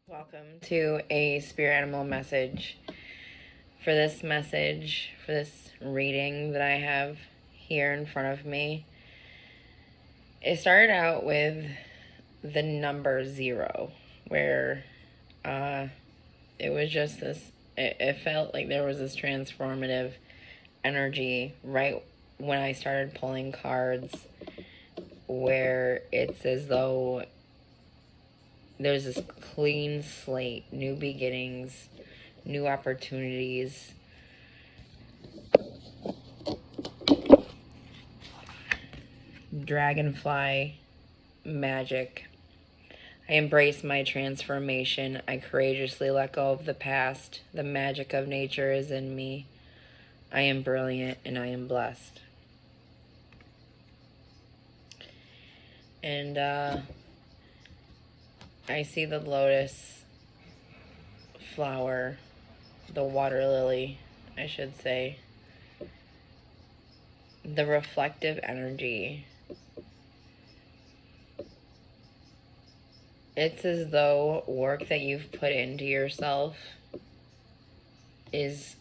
Welcome to a spirit animal message. For this reading that I have here in front of me, it started out with the number 0, where it was just this, it felt like there was this transformative energy right when I started pulling cards, where it's as though there's this clean slate, new beginnings, new opportunities. Dragonfly magic. I embrace my transformation. I courageously let go of the past. The magic of nature is in me. I am brilliant and I am blessed. And I see the lotus flower, the water lily, I should say. The reflective energy. It's as though work that you've put into yourself is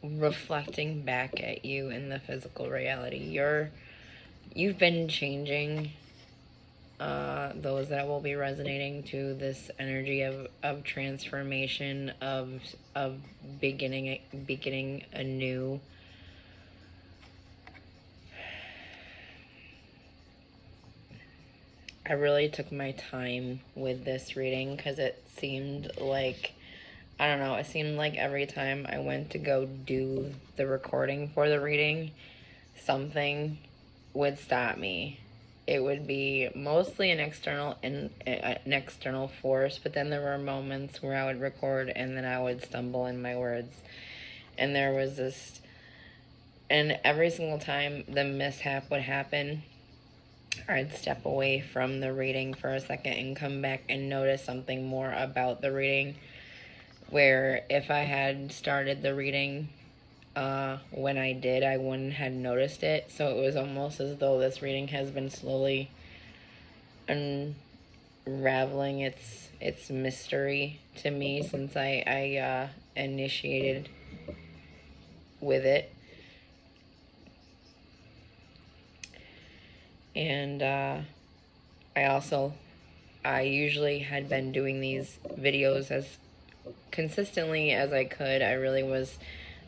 reflecting back at you in the physical reality. You've been changing. Those that will be resonating to this energy of transformation, of beginning anew. I really took my time with this reading because it seemed like, I don't know, it seemed like every time I went to go do the recording for the reading, something would stop me. It would be mostly an external force, but then there were moments where I would record and then I would stumble in my words. And there was this, and every single time the mishap would happen, I'd step away from the reading for a second and come back and notice something more about the reading, where if I had started the reading when I did, I wouldn't have noticed it. So it was almost as though this reading has been slowly unraveling its mystery to me since I initiated with it. And I usually had been doing these videos as consistently as I could. I really was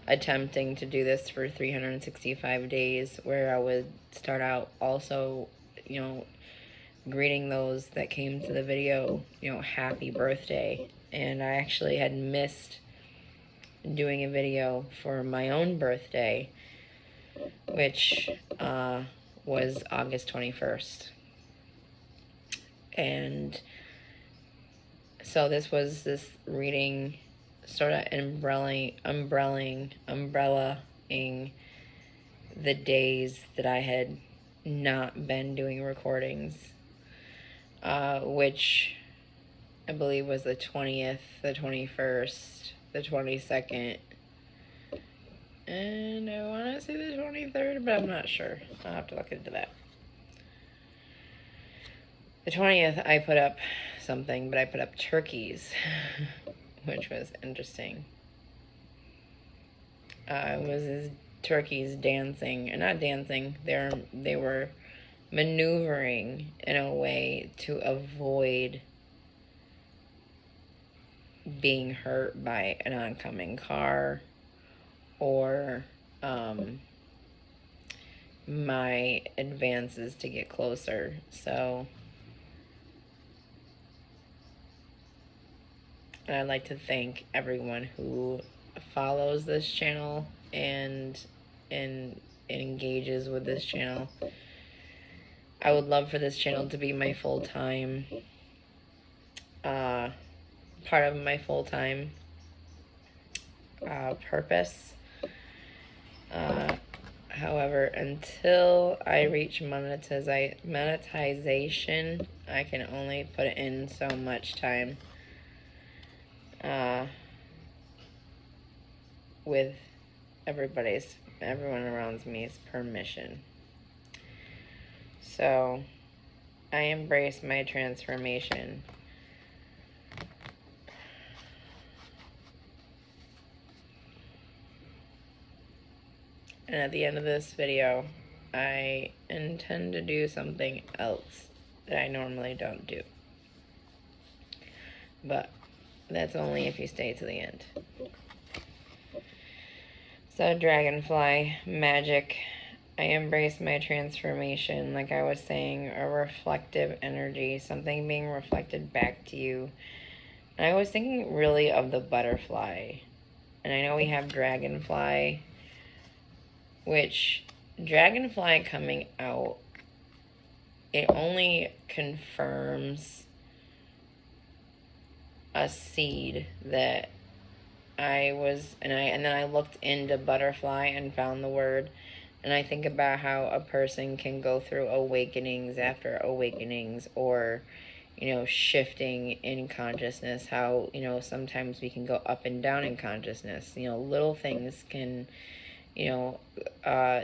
attempting to do this for 365 days, where I would start out also, greeting those that came to the video, happy birthday. And I actually had missed doing a video for my own birthday, which was August 21st. And so this was this reading sort of umbrellaing the days that I had not been doing recordings, which I believe was the 20th, the 21st, the 22nd, and I want to say the 23rd, but I'm not sure. I'll have to look into that. The 20th, I put up something, but I put up turkeys, which was interesting. It was his turkeys dancing, and not dancing, they were maneuvering in a way to avoid being hurt by an oncoming car or my advances to get closer. So, and I'd like to thank everyone who follows this channel and engages with this channel. I would love for this channel to be my full-time, part of my full-time purpose. However, until I reach monetization, I can only put in so much time with everyone around me's permission. So I embrace my transformation. And at the end of this video, I intend to do something else that I normally don't do. But that's only if you stay to the end. So, dragonfly, magic. I embrace my transformation, like I was saying, a reflective energy, something being reflected back to you. And I was thinking really of the butterfly. And I know we have dragonfly, which dragonfly coming out, it only confirms a seed that I was, and then I looked into butterfly and found the word. And I think about how a person can go through awakenings after awakenings, or, you know, shifting in consciousness, how, you know, sometimes we can go up and down in consciousness. You know, little things can, you know,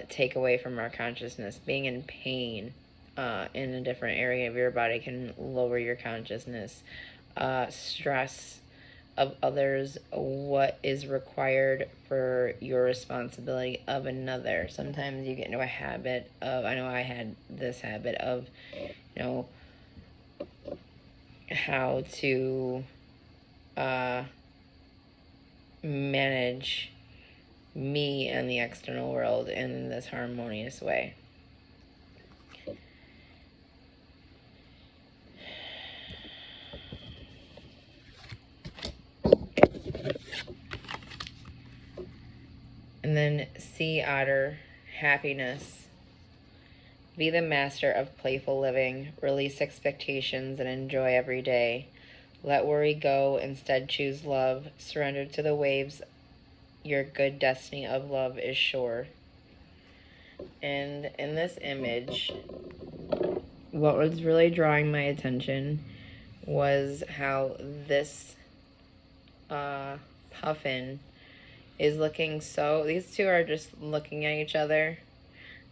take away from our consciousness. Being in pain in a different area of your body can lower your consciousness. Stress of others, what is required for your responsibility of another. Sometimes you get into a habit of, I know I had this habit of, you know, how to manage me and the external world in this harmonious way. And then sea otter, happiness. Be the master of playful living. Release expectations and enjoy every day. Let worry go. Instead, choose love. Surrender to the waves. Your good destiny of love is sure. And in this image, what was really drawing my attention was how this puffin is looking so, these two are just looking at each other.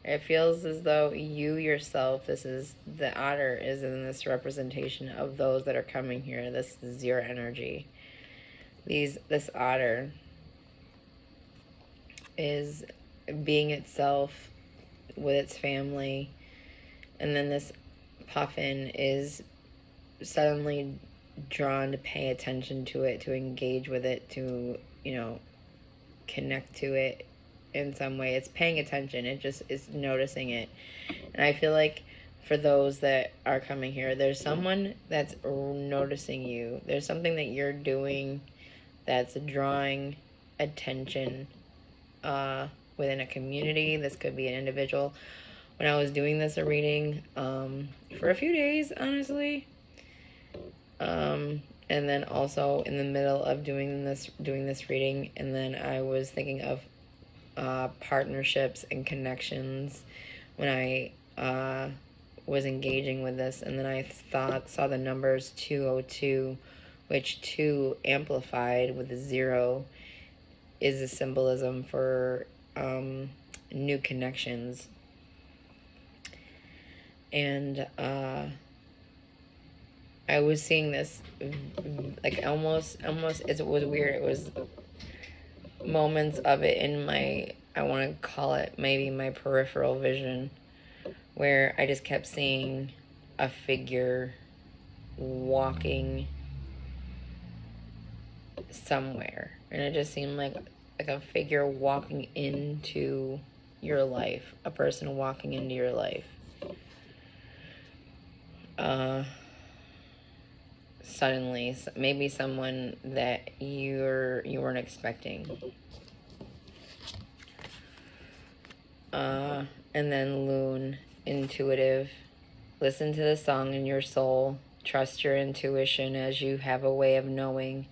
It feels as though you yourself, this is, the otter is in this representation of those that are coming here. This is your energy. This otter is being itself with its family, and then this puffin is suddenly drawn to pay attention to it, to engage with it, to, you know, connect to it in some way. It's paying attention. It just is noticing it. And I feel like for those that are coming here, there's someone that's noticing you. There's something that you're doing that's drawing attention within a community. This could be an individual. When I was doing this reading for a few days, honestly, and then also in the middle of doing this reading, and then I was thinking of partnerships and connections when I was engaging with this, and then I saw the numbers 202, which 2 amplified with a 0 is a symbolism for new connections. And I was seeing this like almost it was weird. It was moments of it in my, I want to call it maybe my peripheral vision, where I just kept seeing a figure walking somewhere, and it just seemed like a figure walking into your life, a person walking into your life. Suddenly, maybe someone that you weren't expecting. And then Loon, intuitive. Listen to the song in your soul. Trust your intuition as you have a way of knowing.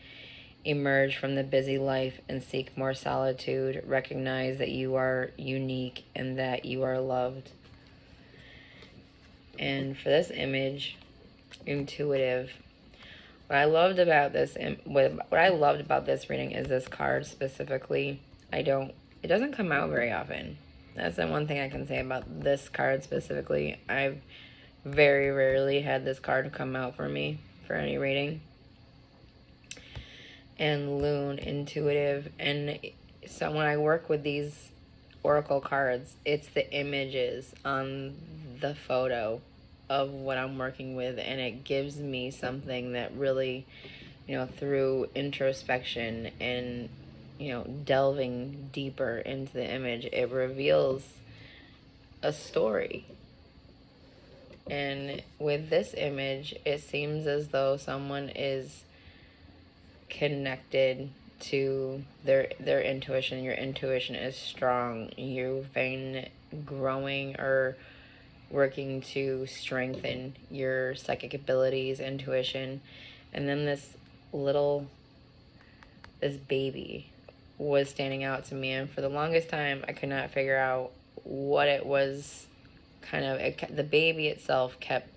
Emerge from the busy life and seek more solitude. Recognize that you are unique and that you are loved. And for this image, intuitive. What I loved about this reading is this card specifically. It doesn't come out very often. That's the one thing I can say about this card specifically. I've very rarely had this card come out for me for any reading. And Loon, intuitive. And so when I work with these oracle cards, it's the images on the photo of what I'm working with, and it gives me something that really, through introspection and, delving deeper into the image, it reveals a story. And with this image, it seems as though someone is connected to their intuition. Your intuition is strong. You've been growing or working to strengthen your psychic abilities, intuition. And then this baby was standing out to me, and for the longest time I could not figure out what it was. The baby itself kept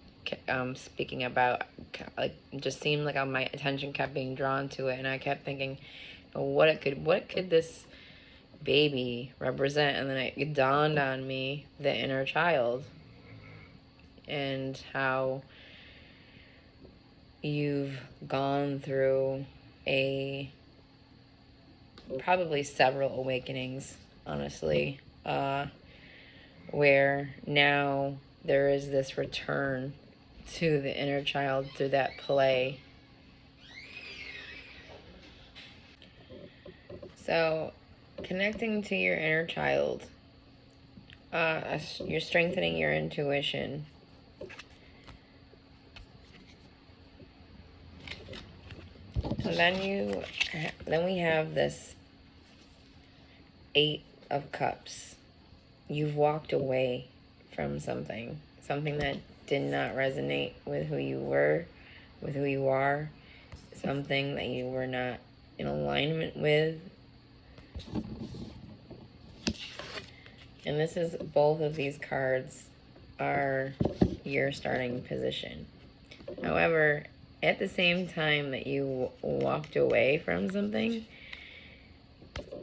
speaking about, like, just seemed like my attention kept being drawn to it, and I kept thinking, what could this baby represent? And then it dawned on me the inner child, and how you've gone through probably several awakenings, honestly, where now there is this return to the inner child through that play. So, connecting to your inner child, you're strengthening your intuition. And then we have this 8 of Cups. You've walked away from something that did not resonate with who you were, with who you are, something that you were not in alignment with. And both of these cards are your starting position. However, at the same time that you walked away from something,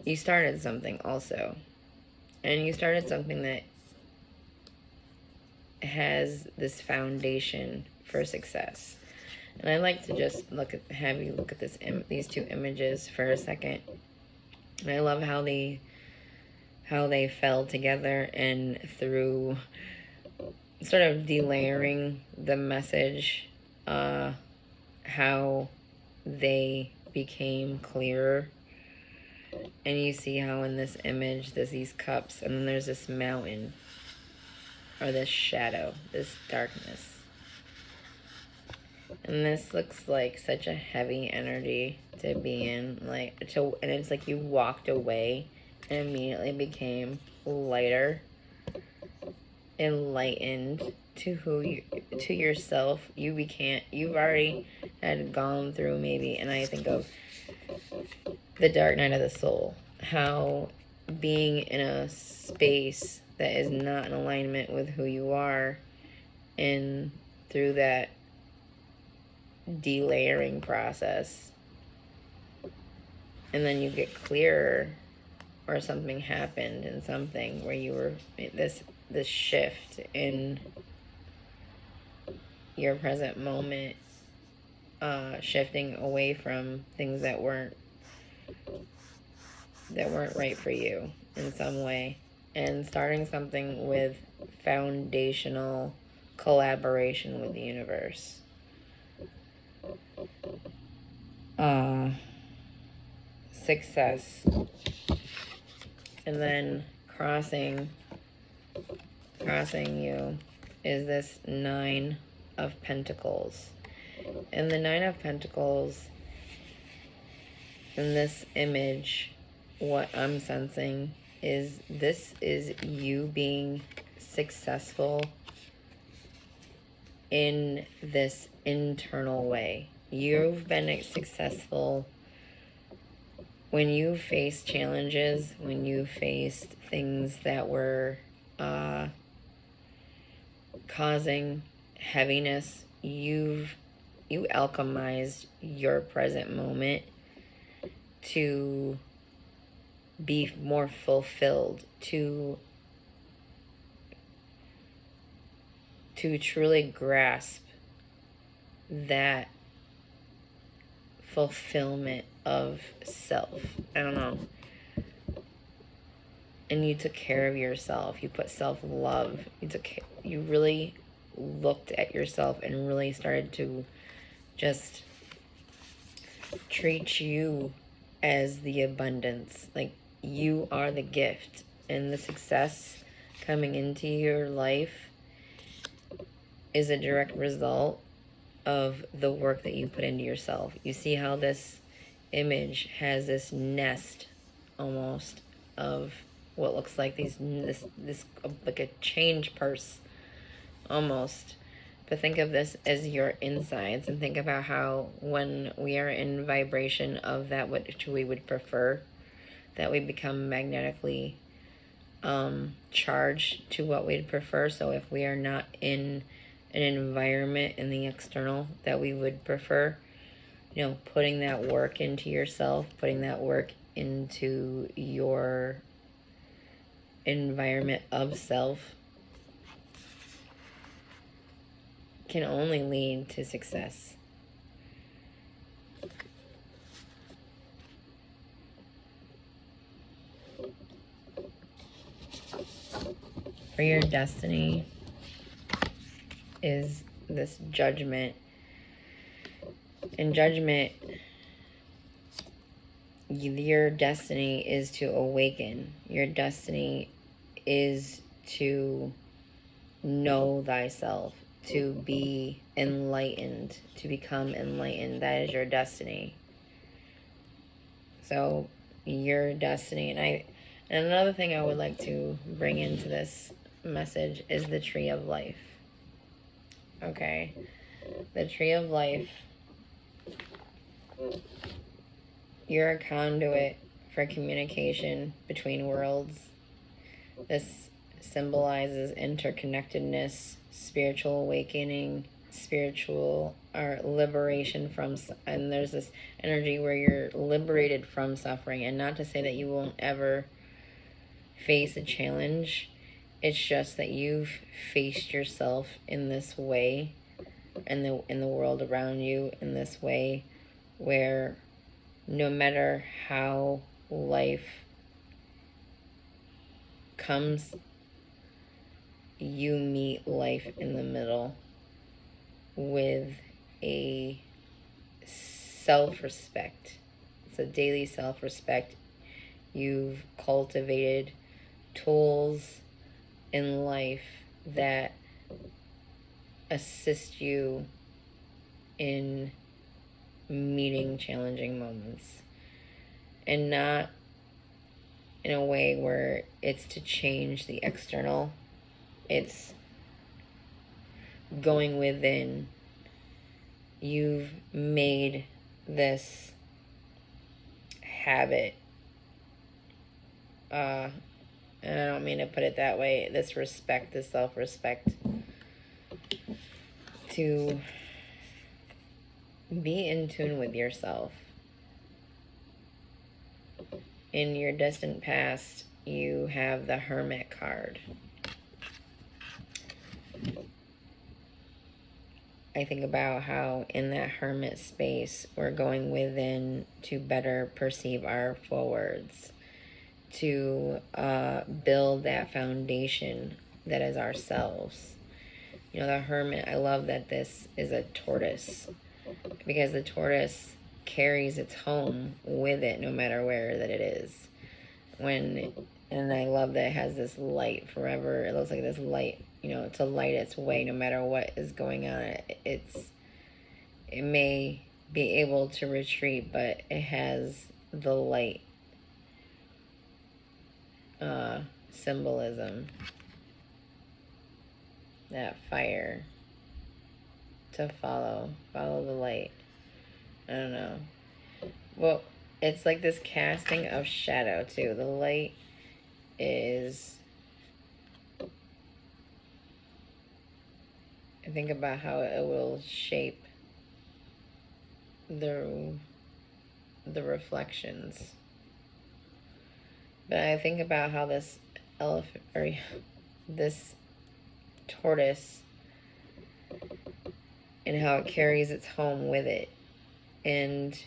you started something also. And you started something that has this foundation for success. And I'd like to just have you look at these two images for a second. And I love how they fell together, and through sort of delayering the message, how they became clearer. And you see how in this image there's these cups, and then there's this mountain, or this shadow, this darkness. And this looks like such a heavy energy to be in, and it's like you walked away and immediately became lighter, enlightened to yourself. You've already had gone through, maybe, and I think of the dark night of the soul, how being in a space that is not in alignment with who you are, and through that delayering process, and then you get clearer, or something happened, and something where you were this shift in your present moment, shifting away from things that weren't right for you in some way, and starting something with foundational collaboration with the universe. Success. And then crossing you is this 9 of Pentacles. And the 9 of Pentacles, in this image, what I'm sensing is this is you being successful in this internal way. You've been successful when you faced challenges, when you faced things that were causing heaviness. You alchemized your present moment to be more fulfilled, to truly grasp that fulfillment of self. I don't know. and you took care of yourself. You put self-love. You really looked at yourself and really started to just treat you as the abundance. Like, you are the gift, and the success coming into your life is a direct result of the work that you put into yourself. You see how this image has this nest almost of what looks like this like a change purse almost. But think of this as your insides, and think about how when we are in vibration of that which we would prefer, that we become magnetically charged to what we'd prefer. So if we are not in an environment in the external that we would prefer, you know, putting that work into yourself, putting that work into your environment of self can only lead to success. For your destiny is this judgment. In judgment, your destiny is to awaken. Your destiny is to know thyself, to be enlightened, to become enlightened. That is your destiny. So your destiny, and another thing I would like to bring into this message is the tree of life. Okay, the tree of life. You're a conduit for communication between worlds. This symbolizes interconnectedness, spiritual awakening, spiritual or liberation from, and there's this energy where you're liberated from suffering. And not to say that you won't ever face a challenge, it's just that you've faced yourself in this way, and in the world around you in this way, where no matter how life comes, you meet life in the middle with a self-respect. It's a daily self-respect. You've cultivated tools in life that assist you in meeting challenging moments, and not in a way where it's to change the external. It's going within. You've made this habit, and I don't mean to put it that way, this respect, this self-respect, to be in tune with yourself. In your distant past, you have the Hermit card. I think about how in that hermit space, we're going within to better perceive our forwards, to build that foundation that is ourselves. You know, the hermit, I love that this is a tortoise, because the tortoise carries its home with it no matter where that it is. And I love that it has this light forever. It looks like this light, you know, to light its way no matter what is going on. It may be able to retreat, but it has the light symbolism, that fire to follow the light. I don't know. Well, it's like this casting of shadow too. The light is, I think about how it will shape the reflections. But I think about how this elephant, or this tortoise, and how it carries its home with it. And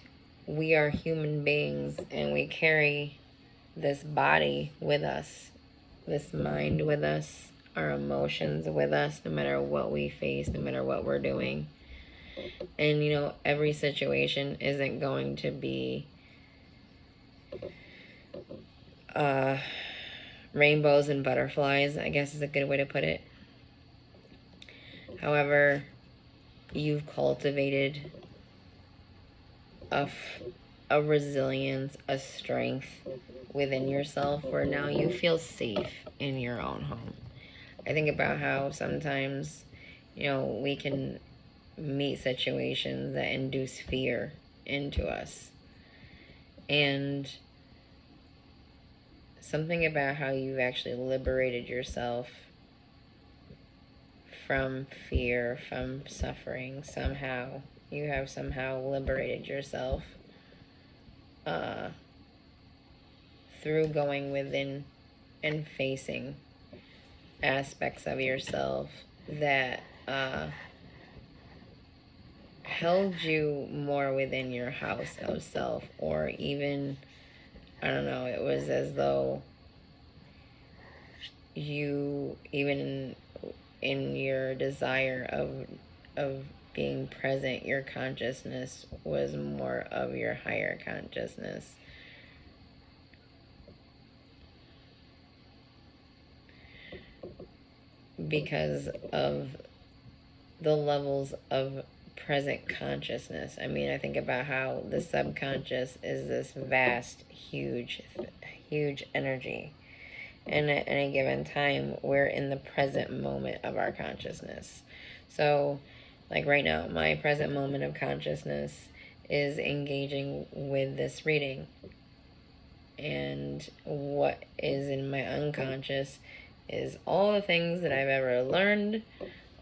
we are human beings, and we carry this body with us, this mind with us, our emotions with us, no matter what we face, no matter what we're doing. And, you know, every situation isn't going to be rainbows and butterflies, I guess is a good way to put it. However, you've cultivated a resilience, a strength within yourself where now you feel safe in your own home. I think about how sometimes, you know, we can meet situations that induce fear into us. And something about how you've actually liberated yourself from fear, from suffering. Somehow, you have somehow liberated yourself through going within and facing aspects of yourself that held you more within your house of self, or even, I don't know, it was as though you, even in your desire of being present, your consciousness was more of your higher consciousness. Because of the levels of present consciousness. I mean, I think about how the subconscious is this vast, huge energy. And at any given time, we're in the present moment of our consciousness. So, like right now, my present moment of consciousness is engaging with this reading. And what is in my unconscious is all the things that I've ever learned,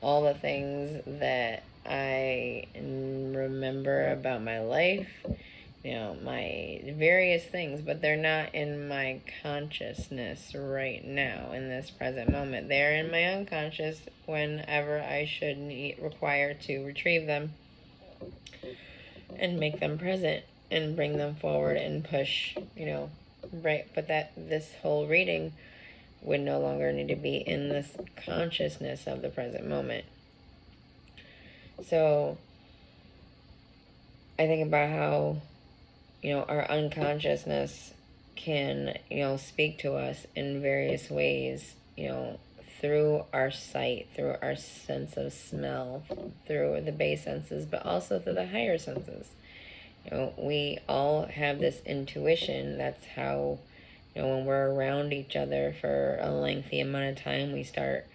all the things that I remember about my life, you know, my various things, but they're not in my consciousness right now in this present moment. They're in my unconscious whenever I should require to retrieve them and make them present and bring them forward and push, you know, right. But that this whole reading would no longer need to be in this consciousness of the present moment. So I think about how, you know, our unconsciousness can, you know, speak to us in various ways, you know, through our sight, through our sense of smell, through the base senses, but also through the higher senses. You know, we all have this intuition. That's how, you know, when we're around each other for a lengthy amount of time, we start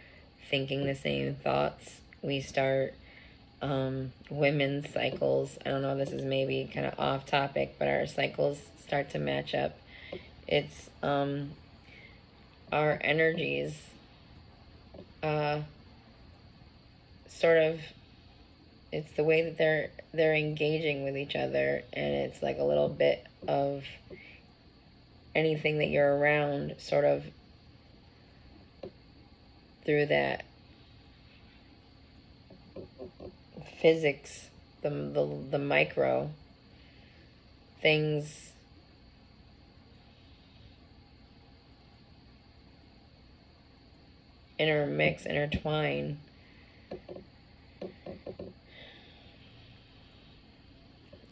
thinking the same thoughts. We start, women's cycles. I don't know, this is maybe kind of off topic, but our cycles start to match up. It's, our energies, sort of, it's the way that they're engaging with each other, and it's like a little bit of anything that you're around, sort of through that physics, the micro things intermix, intertwine.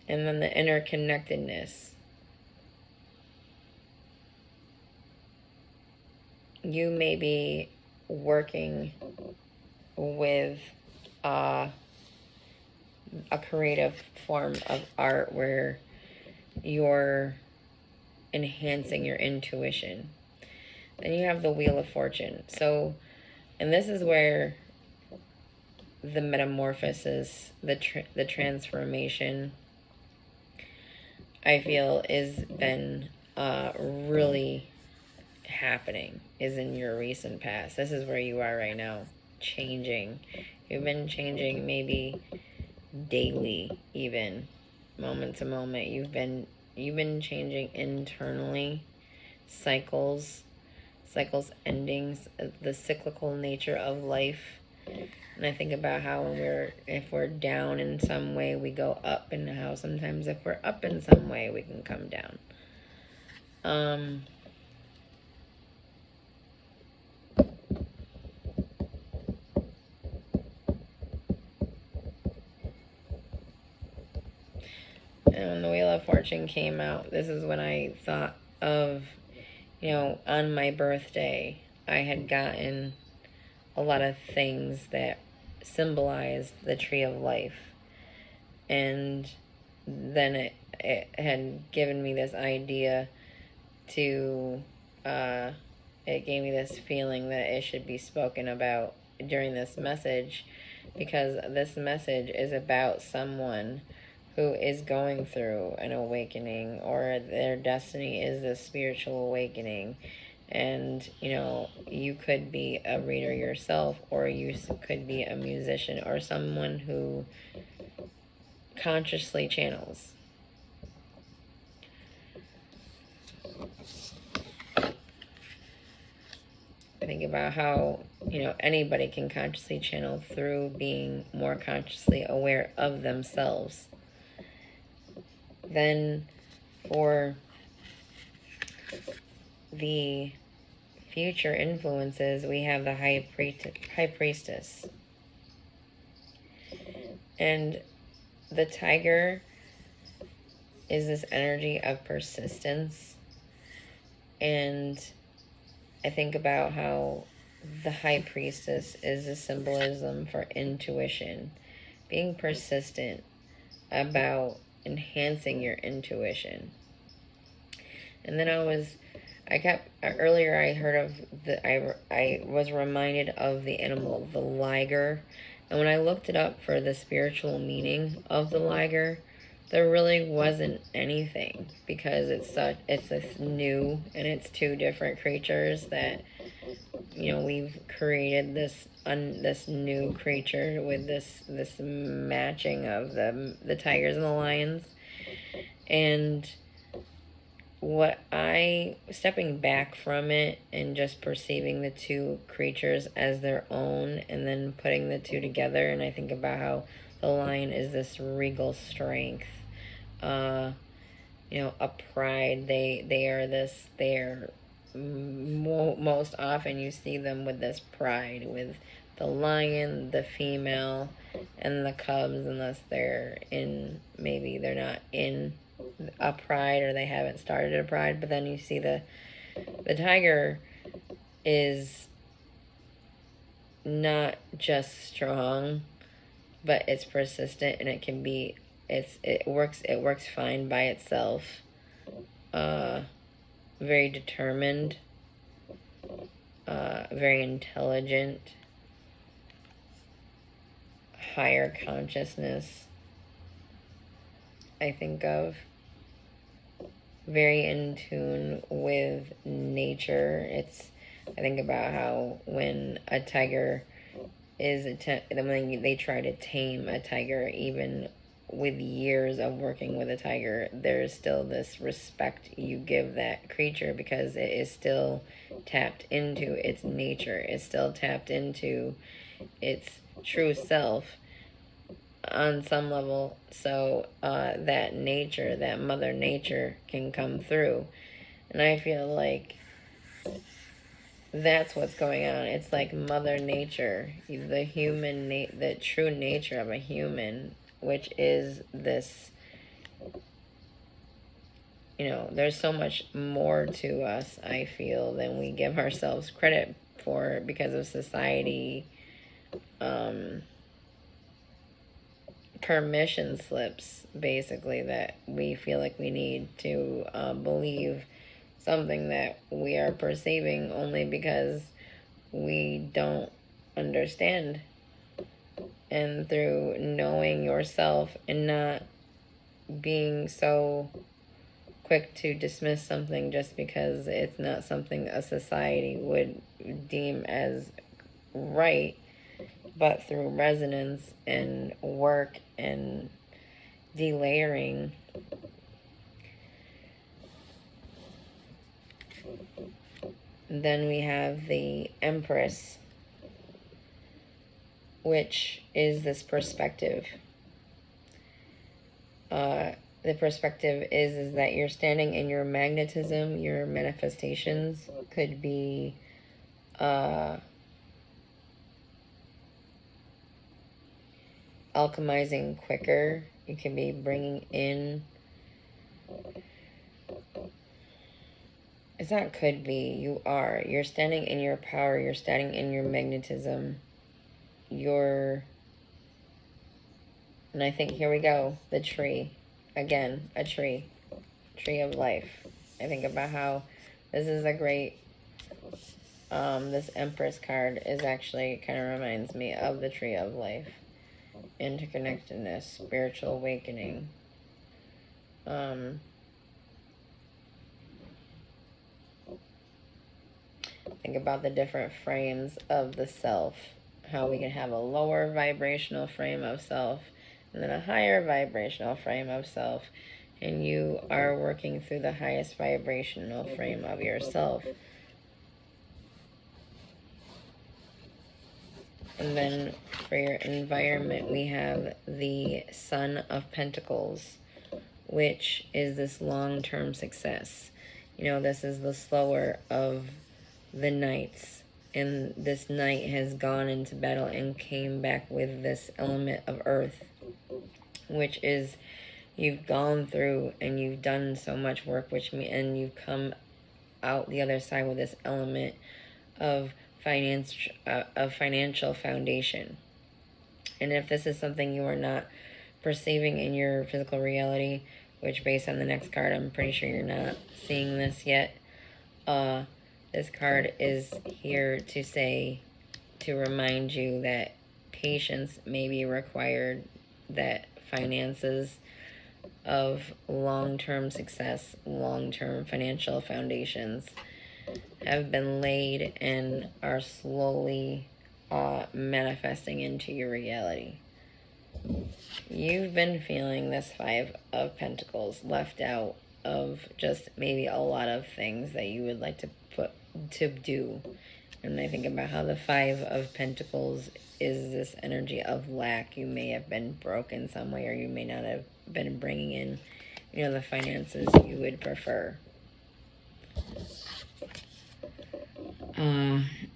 And then the interconnectedness. You may be working with a creative form of art where you're enhancing your intuition. Then you have the Wheel of Fortune. So, and this is where the metamorphosis, the transformation, I feel, is been really happening, is in your recent past. This is where you are right now, changing. You've been changing maybe daily, even moment to moment. You've been changing internally, cycles endings, the cyclical nature of life. And I think about how when if we're down in some way, we go up, and how sometimes if we're up in some way, we can come down. And when the Wheel of Fortune came out, this is when I thought of, on my birthday, I had gotten a lot of things that symbolized the tree of life. And then it had given me this idea to, it gave me this feeling that it should be spoken about during this message, because this message is about someone who is going through an awakening, or their destiny is a spiritual awakening. And you could be a reader yourself, or you could be a musician, or someone who consciously channels. Think about how anybody can consciously channel through being more consciously aware of themselves. Then for the future influences, we have the high priestess. And the tiger is this energy of persistence. And I think about how the high priestess is a symbolism for intuition, being persistent about enhancing your intuition. And then earlier I heard of I was reminded of the animal, the liger. And when I looked it up for the spiritual meaning of the liger, there really wasn't anything, because it's this new, and it's two different creatures that we've created this new creature with this matching of the tigers and the lions. And stepping back from it and just perceiving the two creatures as their own, and then putting the two together, and I think about how the lion is this regal strength, a pride. Most often you see them with this pride, with the lion, the female, and the cubs, unless they're not in a pride, or they haven't started a pride. But then you see the tiger is not just strong, but it's persistent, and it works fine by itself. Very determined, very intelligent, higher consciousness, I think of. Very in tune with nature. I think about how when a tiger when they try to tame a tiger, even with years of working with a tiger, there's still this respect you give that creature, because it is still tapped into its nature. It's still tapped into its true self on some level, so that mother nature can come through. And I feel like that's what's going on. It's like mother nature, the true nature of a human, which is this, there's so much more to us, I feel, than we give ourselves credit for, because of society, permission slips, basically, that we feel like we need to believe something that we are perceiving, only because we don't understand. And through knowing yourself and not being so quick to dismiss something just because it's not something a society would deem as right, but through resonance and work and delayering, then we have the Empress, which is this perspective. The perspective is that you're standing in your magnetism. Your manifestations could be alchemizing quicker. You can be bringing in It's not could be, you are. You're standing in your power, you're standing in your magnetism. And I think, here we go, the tree. Again, a tree. Tree of life. I think about how this is a great, this Empress card is actually, kind of reminds me of the tree of life. Interconnectedness, spiritual awakening. Think about the different frames of the self. How we can have a lower vibrational frame of self and then a higher vibrational frame of self. And you are working through the highest vibrational frame of yourself. And then for your environment, we have the Sun of Pentacles, which is this long-term success. You know, this is the slower of the knights. And this knight has gone into battle and came back with this element of earth, which is you've gone through and you've done so much work, and you've come out the other side with this element of financial foundation. And if this is something you are not perceiving in your physical reality, which based on the next card, I'm pretty sure you're not seeing this yet, this card is here to say, to remind you that patience may be required, that finances of long-term success, long-term financial foundations have been laid and are slowly manifesting into your reality. You've been feeling this Five of Pentacles left out of just maybe a lot of things that you would like to do. And I think about how the Five of Pentacles is this energy of lack. You may have been broke in some way, or you may not have been bringing in, you know, the finances you would prefer.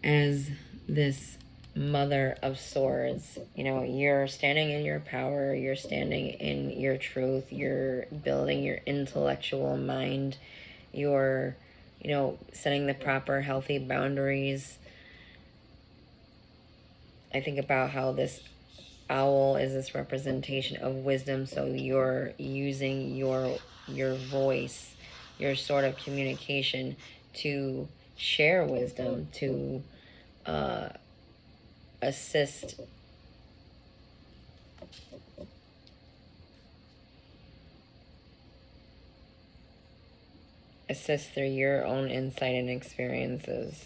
As this Mother of Swords, you know, you're standing in your power, you're standing in your truth, you're building your intellectual mind, you're, you know, setting the proper healthy boundaries. I think about how this owl is this representation of wisdom, so you're using your voice, your sort of communication to share wisdom, to assist through your own insight and experiences.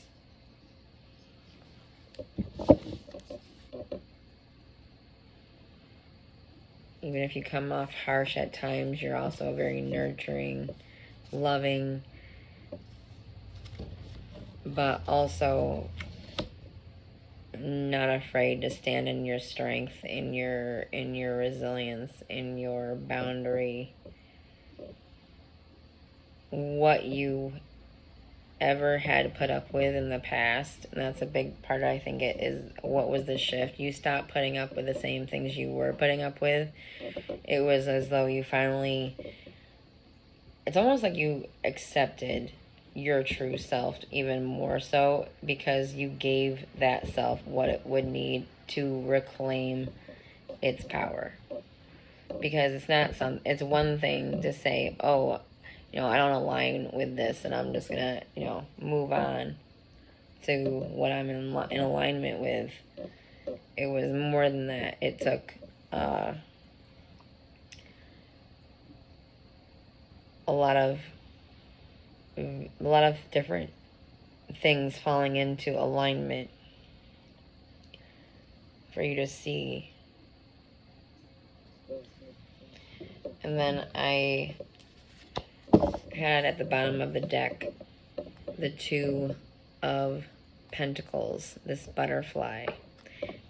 Even if you come off harsh at times, you're also very nurturing, loving, but also not afraid to stand in your strength, in your resilience, in your boundary. What you ever had put up with in the past, and that's a big part, I think, it is what was the shift. You stopped putting up with the same things you were putting up with. It was as though you finally, it's almost like you accepted your true self even more so, because you gave that self what it would need to reclaim its power. Because it's one thing to say, oh, you know, I don't align with this and I'm just gonna, you know, move on to what I'm in alignment with. It was more than that. It took a lot of different things falling into alignment for you to see. And then I had at the bottom of the deck the Two of Pentacles, this butterfly.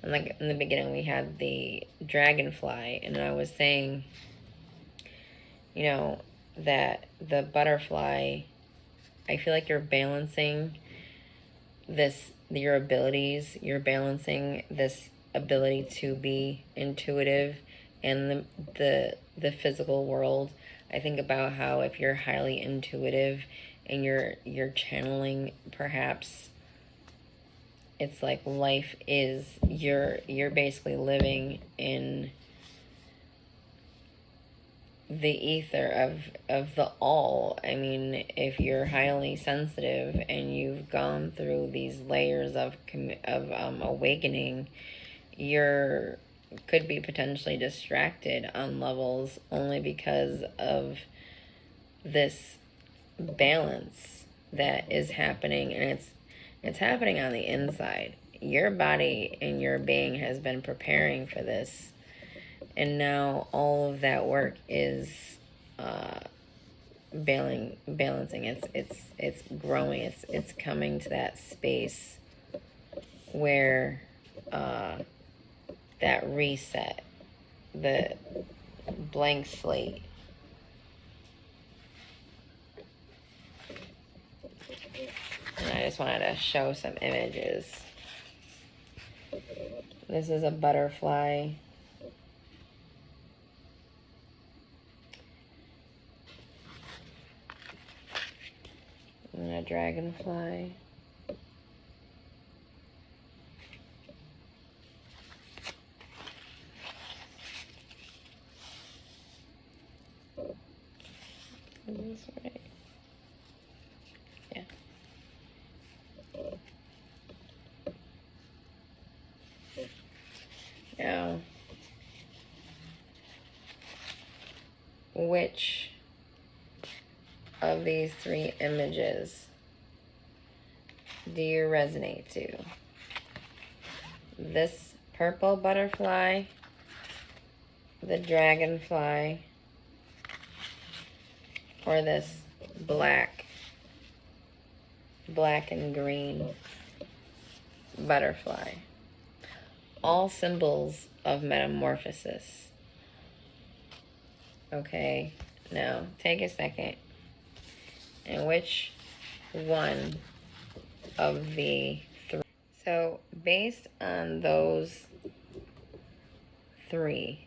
And like in the beginning we had the dragonfly, and I was saying, you know, that the butterfly, I feel like you're balancing your abilities, you're balancing this ability to be intuitive and the physical world. I think about how if you're highly intuitive and you're channeling, perhaps it's like life is, you're basically living in the ether of the all. I mean, if you're highly sensitive and you've gone through these layers of awakening, you're could be potentially distracted on levels only because of this balance that is happening, and it's happening on the inside. Your body and your being has been preparing for this, and now all of that work is balancing. It's growing. It's coming to that space where that reset, the blank slate. And I just wanted to show some images. This is a butterfly. And a dragonfly. Is this right? Yeah. Now, which of these three images do you resonate to? This purple butterfly, the dragonfly, or this black and green butterfly? All symbols of metamorphosis. Okay, now take a second. And which one of the three? So based on those three,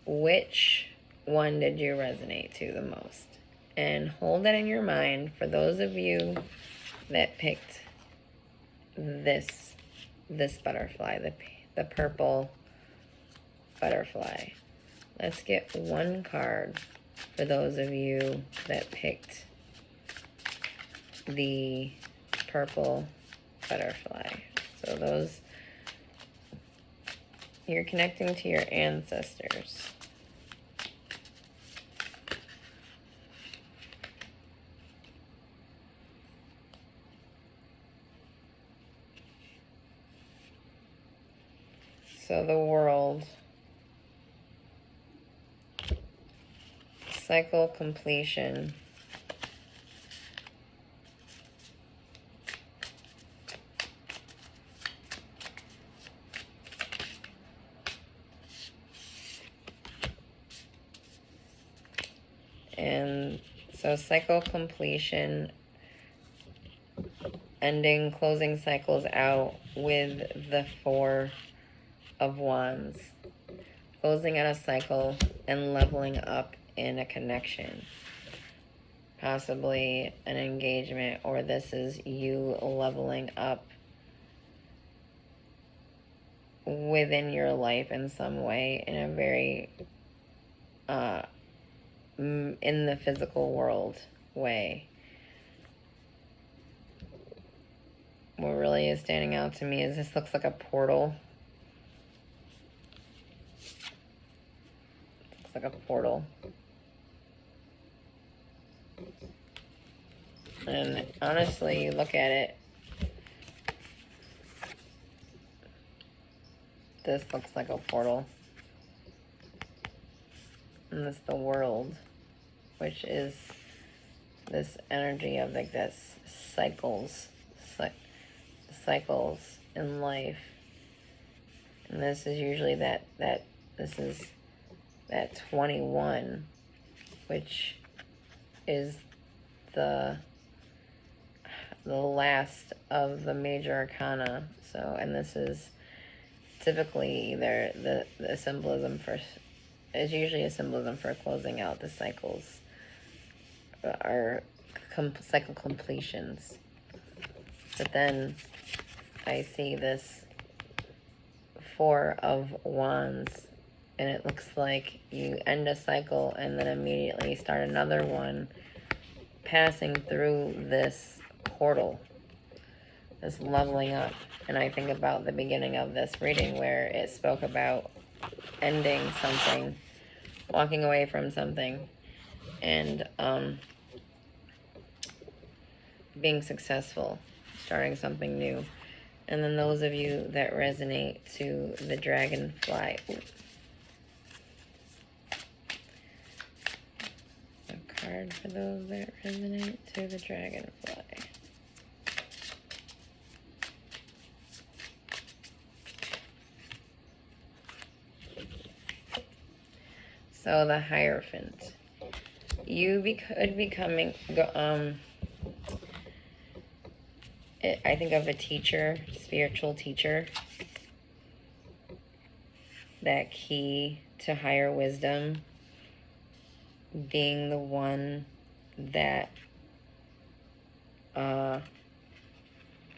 which one did you resonate to the most? And hold that in your mind for those of you that picked this butterfly, the purple butterfly. Let's get one card for those of you that picked the purple butterfly. So those, you're connecting to your ancestors. So the world, cycle completion, and so cycle completion, ending, closing cycles out with the Four of Wands, closing out a cycle and leveling up in a connection, possibly an engagement, or this is you leveling up within your life in some way, in a very in the physical world way. What really is standing out to me is this looks like a portal. Looks like a portal. And honestly, you look at it, this looks like a portal. And this the world, which is this energy of like this cycles in life. And this is usually that this is that 21, which is the last of the major arcana. So, and this is typically either the symbolism for is usually a symbolism for closing out the cycles, or cycle completions. But then I see this Four of Wands, and it looks like you end a cycle and then immediately start another one, passing through this portal, this leveling up. And I think about the beginning of this reading where it spoke about ending something, walking away from something, and being successful, starting something new. And then those of you that resonate to the dragonfly. A card for those that resonate to the dragonfly. So the Hierophant. You could be coming, I think of a teacher, spiritual teacher. That key to higher wisdom being the one that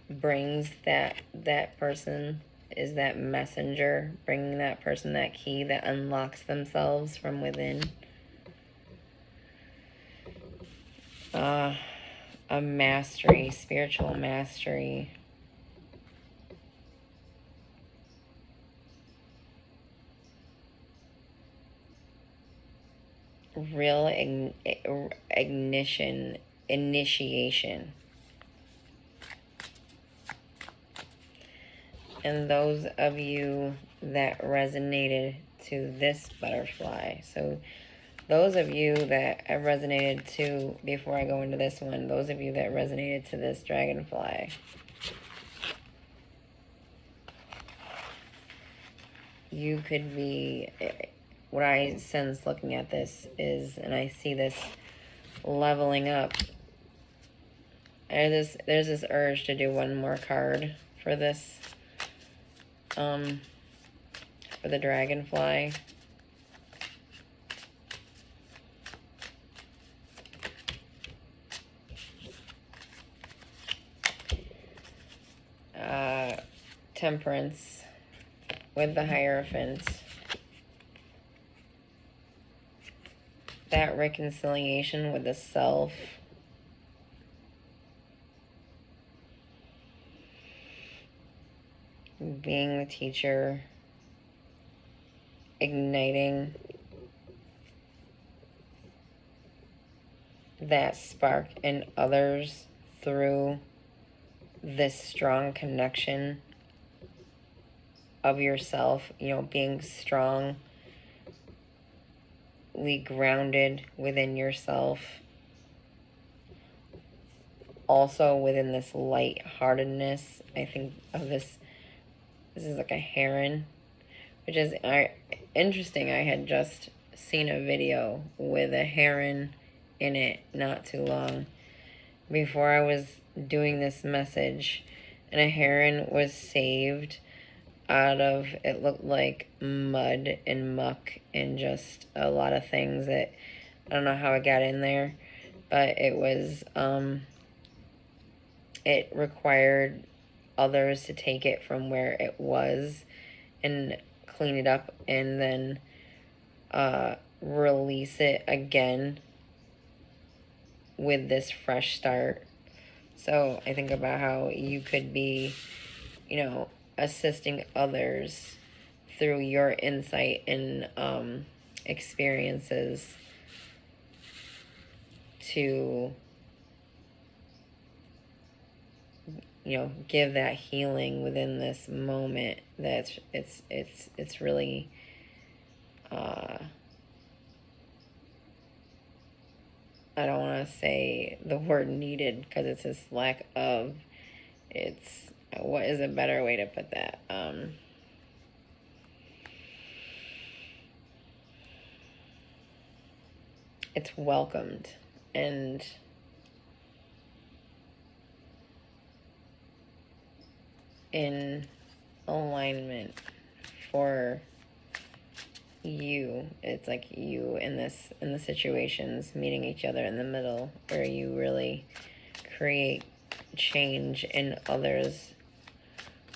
brings that person, is that messenger, bringing that person that key that unlocks themselves from within. A mastery, spiritual mastery. Real ignition, initiation. And those of you that resonated to this butterfly, so those of you that have resonated to, before I go into this one, those of you that resonated to this dragonfly, you could be, what I sense looking at this is, and I see this leveling up. There's this urge to do one more card for this, for the dragonfly. Temperance with the Hierophant. That reconciliation with the self. Being the teacher. Igniting that spark in others through this strong connection of yourself, you know, being strongly grounded within yourself. Also within this lightheartedness, I think of this is like a heron, which is interesting. I had just seen a video with a heron in it not too long before I was doing this message, and a heron was saved out of, it looked like mud and muck and just a lot of things that I don't know how it got in there, but it was it required others to take it from where it was and clean it up and then release it again with this fresh start. So I think about how you could be, you know, assisting others through your insight and experiences to, you know, give that healing within this moment. That's it's really I don't want to say the word needed because it's this lack of, it's, what is a better way to put that? It's welcomed and in alignment for you. It's like you in the situations meeting each other in the middle, where you really create change in others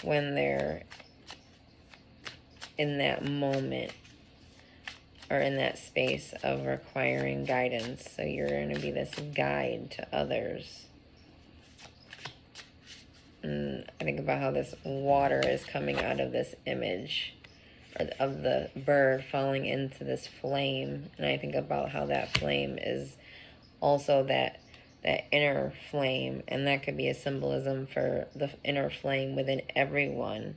when they're in that moment or in that space of requiring guidance. So you're going to be this guide to others. And I think about how this water is coming out of this image, or of the bird falling into this flame. And I think about how that flame is also that inner flame, and that could be a symbolism for the inner flame within everyone.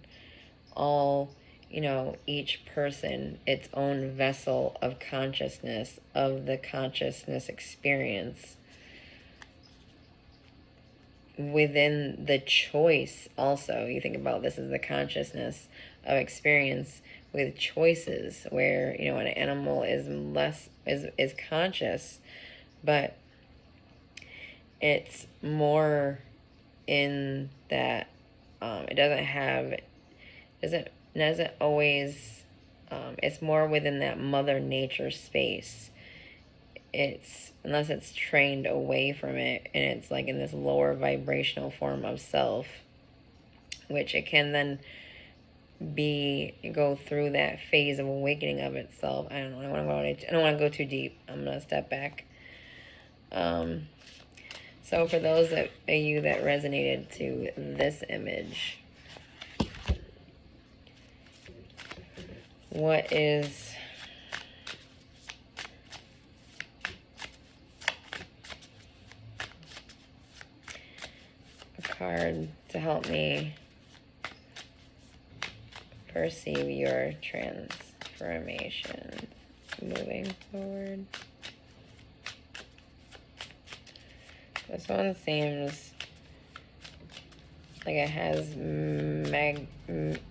All, you know, each person, its own vessel of consciousness, of the consciousness experience. Within the choice also, you think about this as the consciousness of experience with choices, where, you know, an animal is less, is conscious, but it's more in that it doesn't always, it's more within that mother nature space. It's, unless it's trained away from it, and it's like in this lower vibrational form of self, which it can then go through that phase of awakening of itself. I don't know, I don't want to go too deep. I'm going to step back. So for those of you that resonated to this image, what is a card to help me perceive your transformation moving forward? This one seems like it has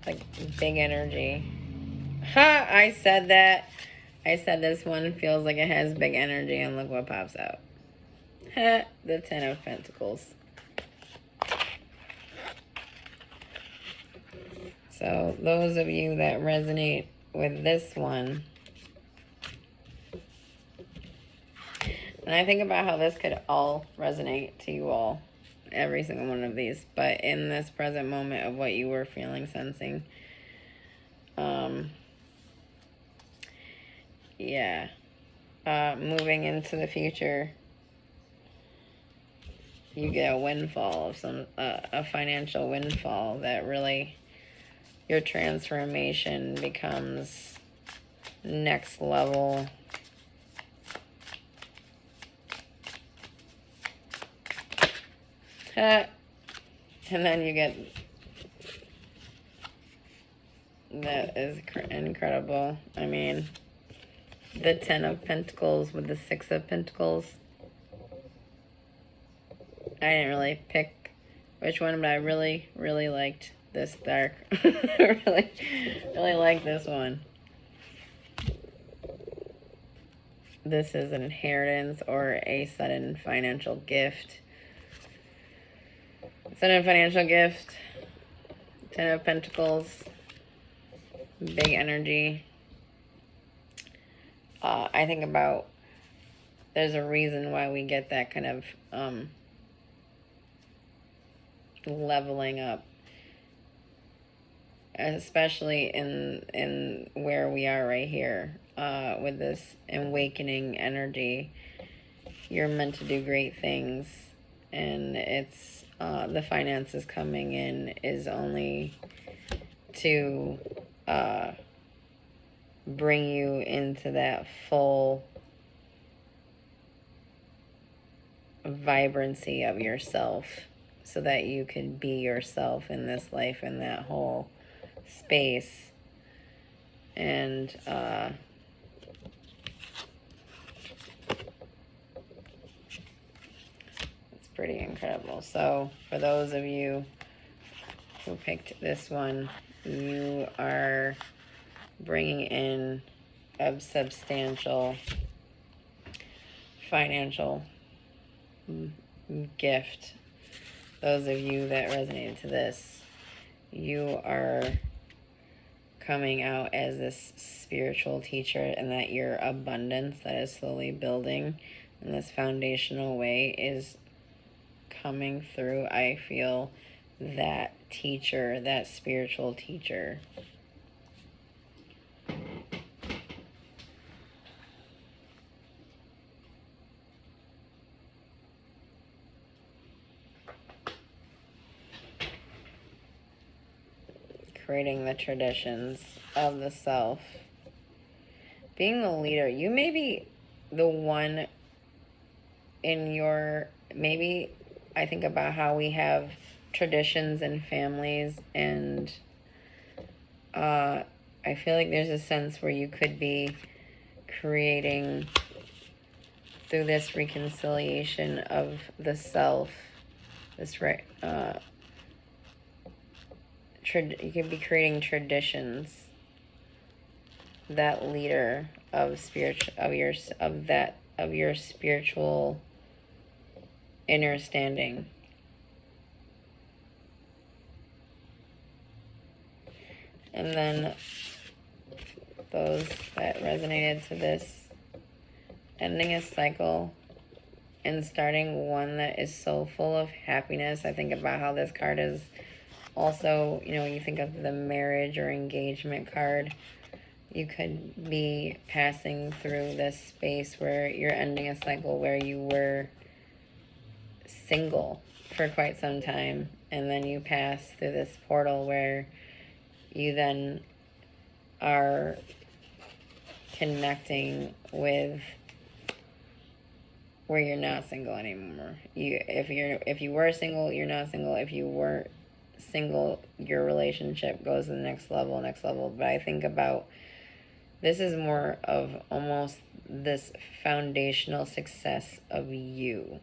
like big energy. Ha! I said that. I said this one feels like it has big energy, and look what pops out. Ha! The Ten of Pentacles. So those of you that resonate with this one, and I think about how this could all resonate to you all, every single one of these, but in this present moment of what you were feeling, sensing, yeah, moving into the future, you get a windfall of a financial windfall that really, your transformation becomes next level. And then you get, that is incredible. I mean, the Ten of Pentacles with the Six of Pentacles. I didn't really pick which one, but I really, really liked this dark. really, really like this one. This is an inheritance or a sudden financial gift. Sudden financial gift. Ten of Pentacles. Big energy. I think about, there's a reason why we get that kind of leveling up, especially in where we are right here, with this awakening energy. You're meant to do great things, and it's the finances coming in is only to bring you into that full vibrancy of yourself, so that you can be yourself in this life, in that whole space. And it's pretty incredible. So for those of you who picked this one, you are bringing in a substantial financial gift. Those of you that resonated to this, you are coming out as this spiritual teacher, and that your abundance that is slowly building in this foundational way is coming through. I feel that teacher, that spiritual teacher. Creating the traditions of the self. Being the leader. You may be the one in your, maybe I think about how we have traditions and families, and I feel like there's a sense where you could be creating, through this reconciliation of the self, this you could be creating traditions, that leader of your spiritual inner standing. And then those that resonated to this, ending a cycle and starting one that is so full of happiness. I think about how this card is also, you think of the marriage or engagement card. You could be passing through this space where you're ending a cycle where you were single for quite some time, and then you pass through this portal where you then are connecting with where you're not single anymore. If you were single, you're not single. If you weren't single, your relationship goes to the next level. But I think about, this is more of almost this foundational success of you.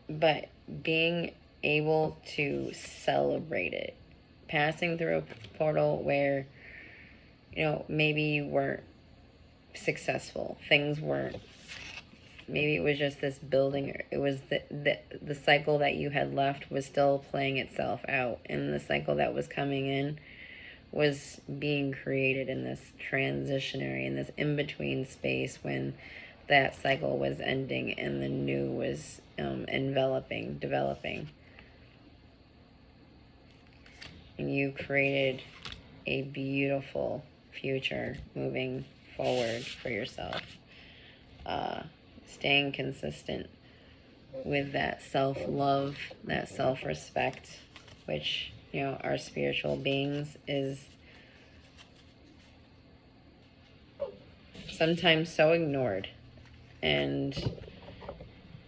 But being able to celebrate it. Passing through a portal where, maybe you weren't successful. Things weren't. Maybe it was just this building. It was the cycle that you had left was still playing itself out. And the cycle that was coming in was being created in this transitionary, in this in-between space when that cycle was ending and the new was developing. And you created a beautiful future moving forward for yourself. Staying consistent with that self-love, that self-respect, which, our spiritual beings is sometimes so ignored. And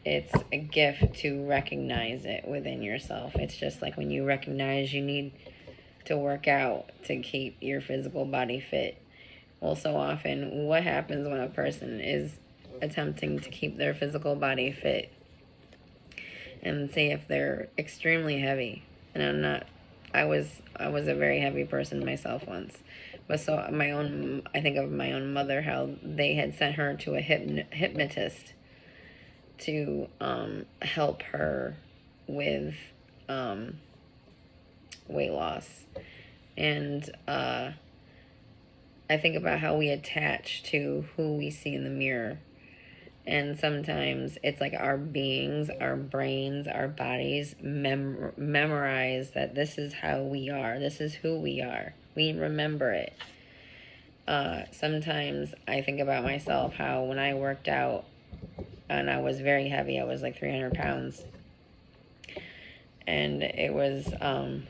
it's a gift to recognize it within yourself. It's just like when you recognize you need to work out to keep your physical body fit. Well, so often, what happens when a person is attempting to keep their physical body fit? And say if they're extremely heavy, and I was a very heavy person myself once. But so I think of my own mother, how they had sent her to a hypnotist to help her with weight loss. And I think about how we attach to who we see in the mirror. And sometimes it's like our beings, our brains, our bodies memorize that this is how we are. This is who we are. We remember it. Sometimes I think about myself, how when I worked out and I was very heavy, I was like 300 pounds. And it was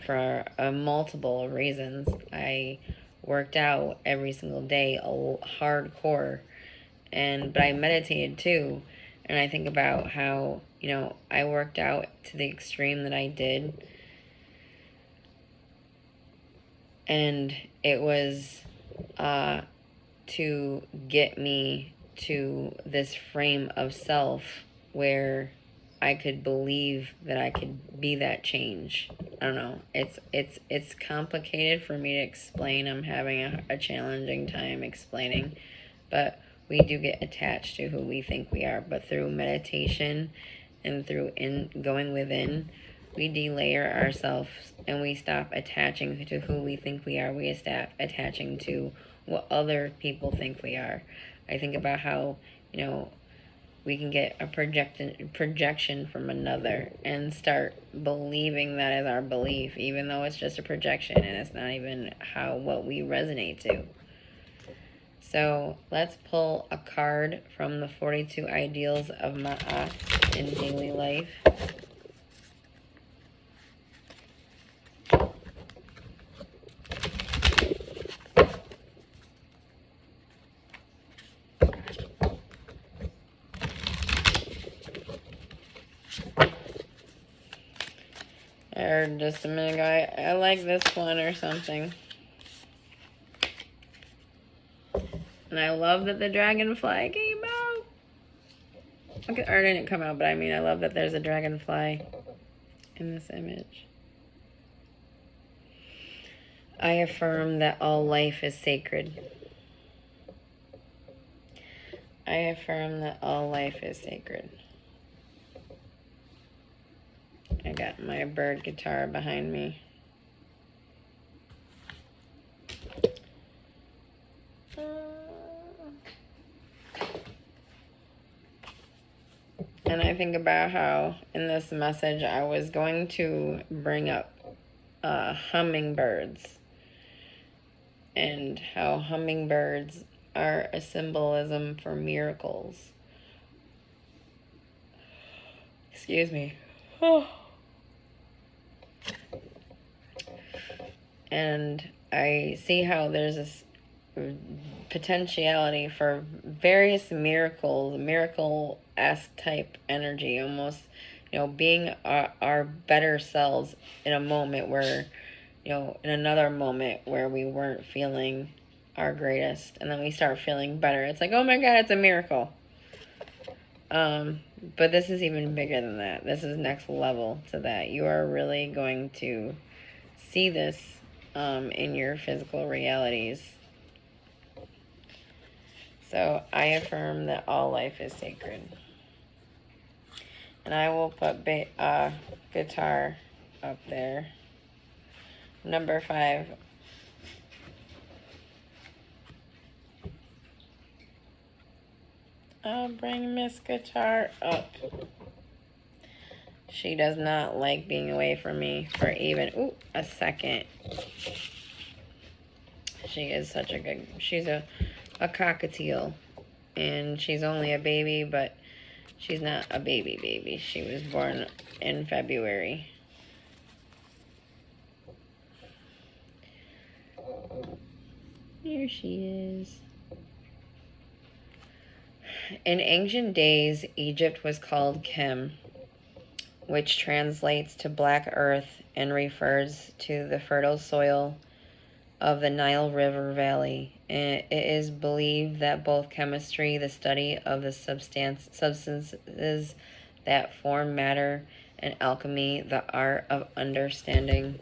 for multiple reasons. I worked out every single day, hardcore. But I meditated too. And I think about how, I worked out to the extreme that I did. And it was to get me to this frame of self where I could believe that I could be that change. I don't know. It's complicated for me to explain. I'm having a challenging time explaining. But we do get attached to who we think we are. But through meditation and through going within, we delayer ourselves and we stop attaching to who we think we are. We stop attaching to what other people think we are. I think about how, we can get a projection from another and start believing that is our belief, even though it's just a projection and it's not even what we resonate to. So let's pull a card from the 42 ideals of Ma'at in daily life. I heard just a minute ago, I like this one or something. And I love that the dragonfly came out. Okay, or didn't come out, but I mean, I love that there's a dragonfly in this image. I affirm that all life is sacred. I affirm that all life is sacred. I got my bird guitar behind me. And I think about how in this message I was going to bring up hummingbirds and how hummingbirds are a symbolism for miracles. Excuse me. And I see how there's this potentiality for various miracles, miracle-esque type energy, almost, being our better selves in a moment where, in another moment where we weren't feeling our greatest, and then we start feeling better. It's like, oh my God, it's a miracle. But this is even bigger than that. This is next level to that. You are really going to see this in your physical realities. So I affirm that all life is sacred. And I will put guitar up there. Number 5. I'll bring Miss Guitar up. She does not like being away from me for even a second. She is such a good, she's a cockatiel. And she's only a baby, but she's not a baby. She was born in February. Here she is. In ancient days, Egypt was called Kem, which translates to black earth and refers to the fertile soil of the Nile River Valley. It is believed that both chemistry, the study of the substances that form matter, and alchemy, the art of understanding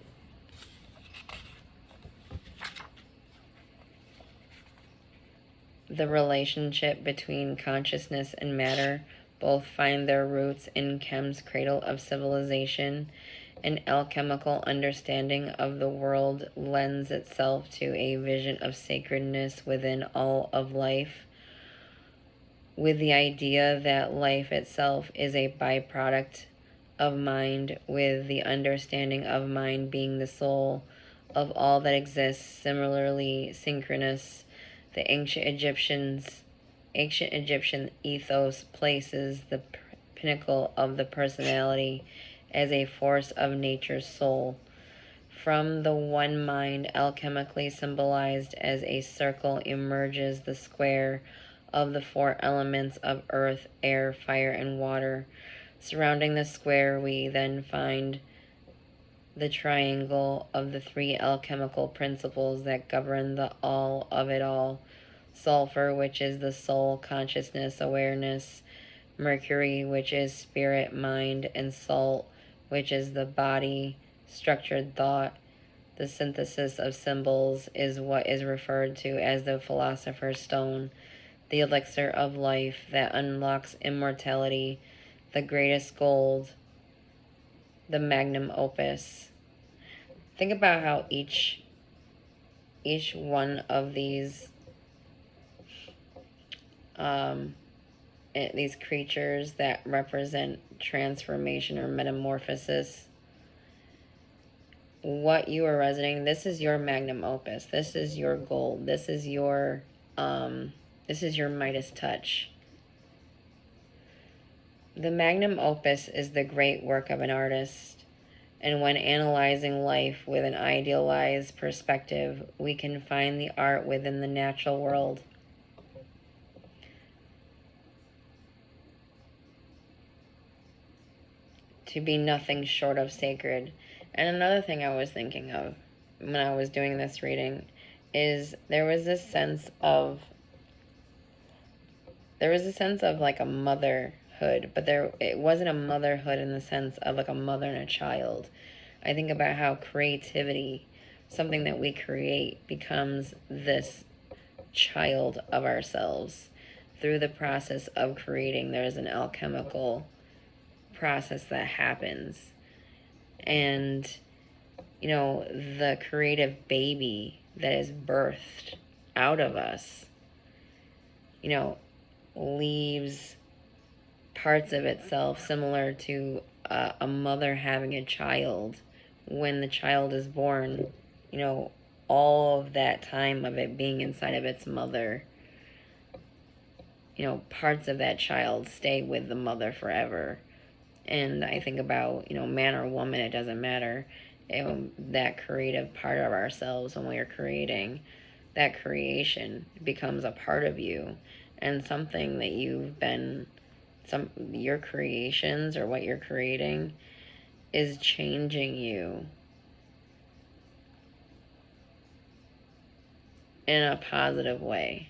the relationship between consciousness and matter, both find their roots in Kem's cradle of civilization. An alchemical understanding of the world lends itself to a vision of sacredness within all of life, with the idea that life itself is a byproduct of mind, with the understanding of mind being the soul of all that exists. Similarly synchronous, the ancient Egyptian ethos places the pinnacle of the personality as a force of nature's soul. From the one mind, alchemically symbolized as a circle, emerges the square of the 4 elements of earth, air, fire, and water. Surrounding the square, we then find the triangle of the 3 alchemical principles that govern the all of it all. Sulfur, which is the soul, consciousness, awareness. Mercury, which is spirit, mind. And salt, which is the body, structured thought. The synthesis of symbols is what is referred to as the philosopher's stone, the elixir of life that unlocks immortality, the greatest gold, the magnum opus. Think about how each one of these these creatures that represent transformation or metamorphosis, what you are resonating, this is your magnum opus. This is your goal. This is your Midas touch. The magnum opus is the great work of an artist, and when analyzing life with an idealized perspective, we can find the art within the natural world. To be nothing short of sacred. And another thing I was thinking of when I was doing this reading is there was this sense of like a motherhood, but it wasn't a motherhood in the sense of like a mother and a child. I think about how creativity, something that we create, becomes this child of ourselves. Through the process of creating, there's an alchemical process that happens. And, you know, the creative baby that is birthed out of us, you know, leaves parts of itself similar to a mother having a child. When the child is born, you know, all of that time of it being inside of its mother, you know, parts of that child stay with the mother forever. And I think about, you know, man or woman, it doesn't matter. That creative part of ourselves, when we are creating, that creation becomes a part of you, and something that you've been, your creations or what you're creating is changing you in a positive way.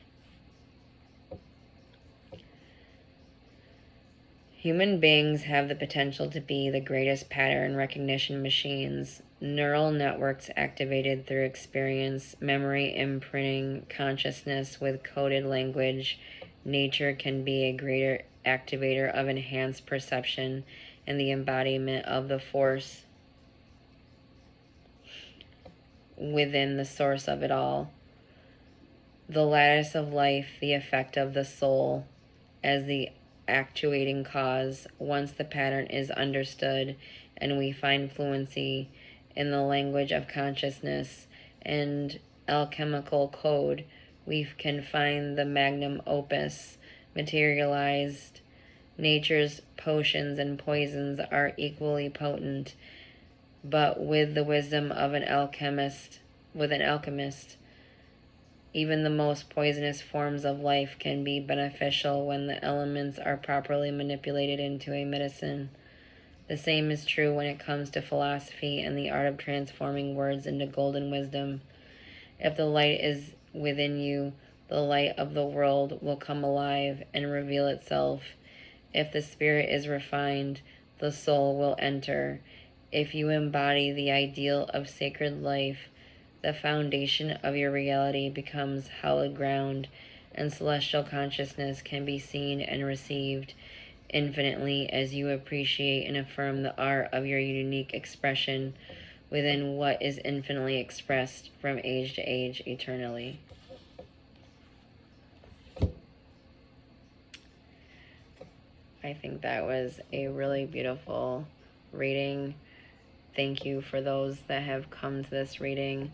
Human beings have the potential to be the greatest pattern recognition machines. Neural networks activated through experience, memory imprinting, consciousness with coded language. Nature can be a greater activator of enhanced perception and the embodiment of the force within the source of it all. The lattice of life, the effect of the soul as the actuating cause. Once the pattern is understood and we find fluency in the language of consciousness and alchemical code, we can find the magnum opus materialized. Nature's potions and poisons are equally potent, but with the wisdom of an alchemist, even the most poisonous forms of life can be beneficial when the elements are properly manipulated into a medicine. The same is true when it comes to philosophy and the art of transforming words into golden wisdom. If the light is within you, the light of the world will come alive and reveal itself. If the spirit is refined, the soul will enter. If you embody the ideal of sacred life, the foundation of your reality becomes hallowed ground, and celestial consciousness can be seen and received infinitely as you appreciate and affirm the art of your unique expression within what is infinitely expressed from age to age eternally. I think that was a really beautiful reading. Thank you for those that have come to this reading.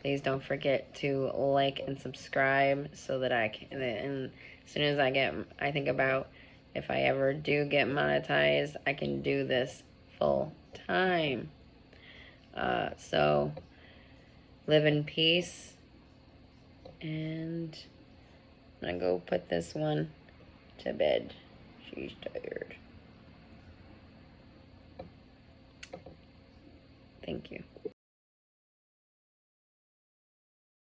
Please don't forget to like and subscribe so that I can, and as soon as I think about if I ever do get monetized, I can do this full time. So live in peace, and I'm gonna go put this one to bed. She's tired. Thank you.